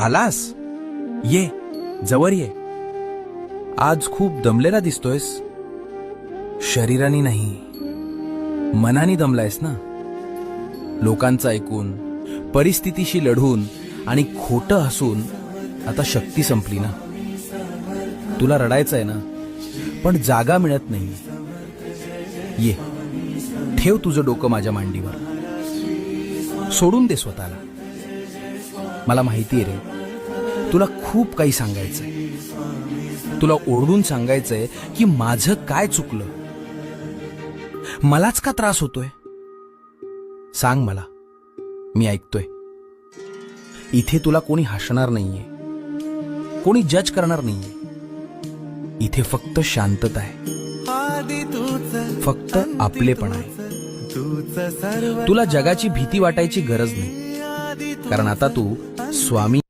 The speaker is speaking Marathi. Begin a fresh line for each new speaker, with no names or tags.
आलास? ये, जवळ ये. आज खूप दमलेला दिसतोयस. शरीराने नाही, मनाने दमलायस ना. लोकांचं ऐकून, परिस्थितीशी लढून आणि खोटं हसून आता शक्ती संपली ना. तुला रडायचं आहे ना, पण जागा मिळत नाही. ये, ठेव तुझं डोकं माझ्या मांडीवर. सोडून दे स्वतःला. मला माहिती आहे रे, तुला खूप काही सांगायचंय. तुला ओरडून सांगायचंय की माझं काय चुकलं, मलाच का त्रास होतोय. सांग मला, मी ऐकतोय. इथे तुला कोणी हसणार नाहीये, कोणी जज करणार नाहीये. इथे फक्त शांतता आहे, फक्त आपलेपण आहे. तुला जगाची भीती वाटायची गरज नाही, कारण आता तू स्वामी